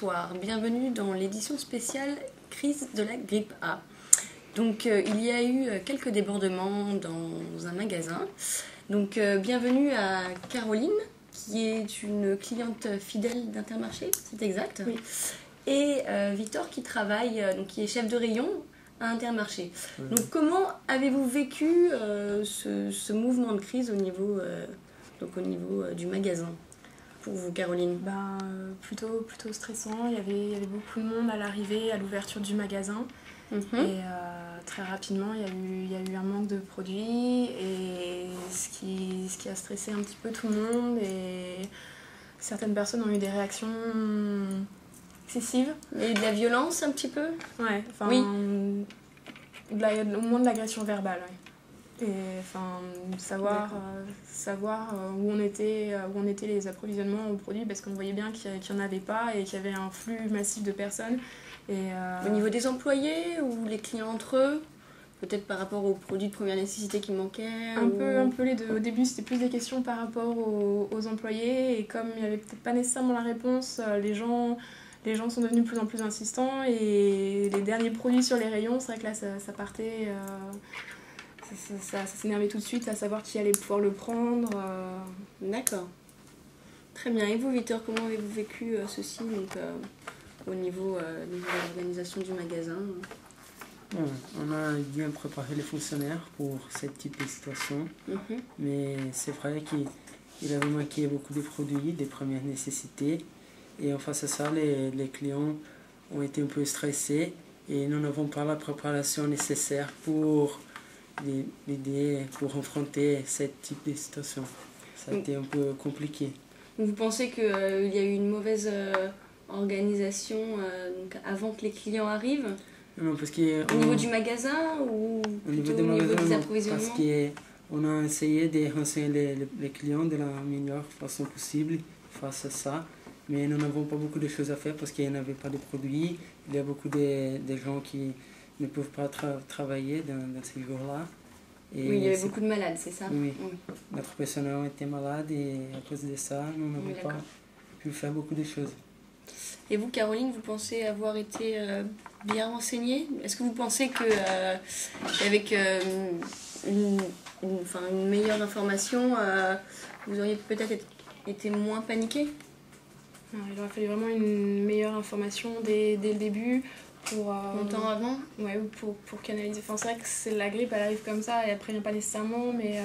Bonsoir, bienvenue dans l'édition spéciale crise de la grippe A. Donc il y a eu quelques débordements dans un magasin. Donc bienvenue à Caroline, qui est une cliente fidèle d'Intermarché, c'est exact? Oui. Et Victor qui travaille, donc qui est chef de rayon à Intermarché. Donc comment avez-vous vécu ce mouvement de crise au niveau du magasin? Pour vous, Caroline? Plutôt stressant. Il y avait beaucoup de monde à l'arrivée, à l'ouverture du magasin. Et très rapidement, il y a eu un manque de produits, et ce qui a stressé un petit peu tout le monde. Et certaines personnes ont eu des réactions excessives. Et de la violence un petit peu? Ouais, enfin, oui. Au moins de l'agression verbale, ouais. Et enfin, savoir où on était les approvisionnements aux produits, parce qu'on voyait bien qu'il n'y en avait pas et qu'il y avait un flux massif de personnes. Au niveau des employés ou les clients entre eux? Peut-être par rapport aux produits de première nécessité qui manquaient? Un peu les deux. Au début, c'était plus des questions par rapport aux employés, et comme il n'y avait peut-être pas nécessairement la réponse, les gens sont devenus de plus en plus insistants, et les derniers produits sur les rayons, c'est vrai que là, ça partait... Ça s'énervait tout de suite à savoir qui allait pouvoir le prendre. D'accord. Très bien. Et vous, Victor, comment avez-vous vécu ceci au niveau de l'organisation du magasin? On a bien préparé les fonctionnaires pour ce type de situation. Mais c'est vrai qu'il avait manqué beaucoup de produits, des premières nécessités. Et en face à ça, les clients ont été un peu stressés, et nous n'avons pas la préparation nécessaire pour affronter ce type de situation. Ça a été un peu compliqué. Vous pensez qu'il y a eu une mauvaise organisation avant que les clients arrivent? Non, parce au niveau du magasin ou plutôt au niveau des approvisionnements? Parce qu'on a essayé de renseigner les clients de la meilleure façon possible face à ça. Mais nous n'avons pas beaucoup de choses à faire parce qu'il n'y avait pas de produits. Il y a beaucoup de gens qui ne peuvent pas travailler dans ces jours-là. Oui, il y avait beaucoup de malades, c'est ça? Oui. Notre personnel était malade, et à cause de ça, nous n'avons pas pu faire beaucoup de choses. Et vous, Caroline, vous pensez avoir été bien renseignée? Est-ce que vous pensez qu'avec une meilleure information, vous auriez peut-être été moins paniquée? Il aurait fallu vraiment une meilleure information dès le début. Longtemps avant? Ouais, pour canaliser. Enfin, c'est vrai que la grippe, elle arrive comme ça, et elle prévient pas nécessairement, mais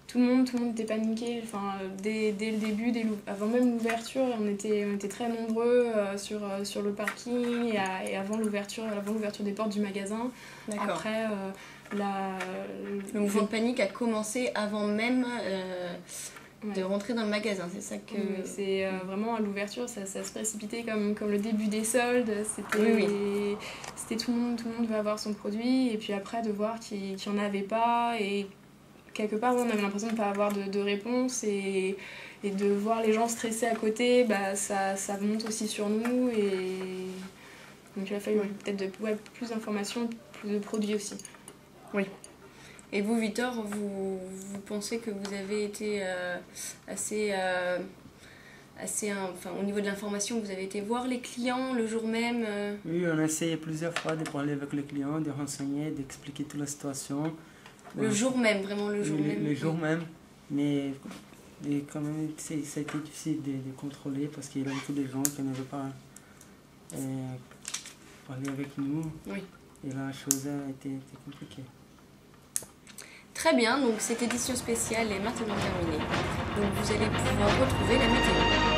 tout le monde était paniqué. Enfin, dès le début, avant même l'ouverture, on était très nombreux sur le parking, et avant l'ouverture des portes du magasin. D'accord. Après, le mouvement de panique a commencé avant même de rentrer dans le magasin, c'est ça que... Oui, c'est vraiment à l'ouverture, ça se précipitait comme le début des soldes. C'était tout le monde veut avoir son produit, et puis après de voir qu'il n'y en avait pas, et quelque part on avait l'impression de ne pas avoir de réponse, et de voir les gens stressés à côté, ça monte aussi sur nous, et donc il a fallu peut-être plus d'informations, plus de produits aussi. Oui. Et vous, Victor, vous pensez que vous avez été au niveau de l'information, vous avez été voir les clients le jour même? Oui, on a essayé plusieurs fois de parler avec les clients, de renseigner, d'expliquer toute la situation. Le jour même, vraiment le jour même? Le jour même, mais quand même, ça a été difficile de contrôler, parce qu'il y a beaucoup de gens qui n'avaient pas parlé avec nous. Oui. Et la chose a été compliquée. Très bien, donc cette édition spéciale est maintenant terminée. Donc vous allez pouvoir retrouver la météo.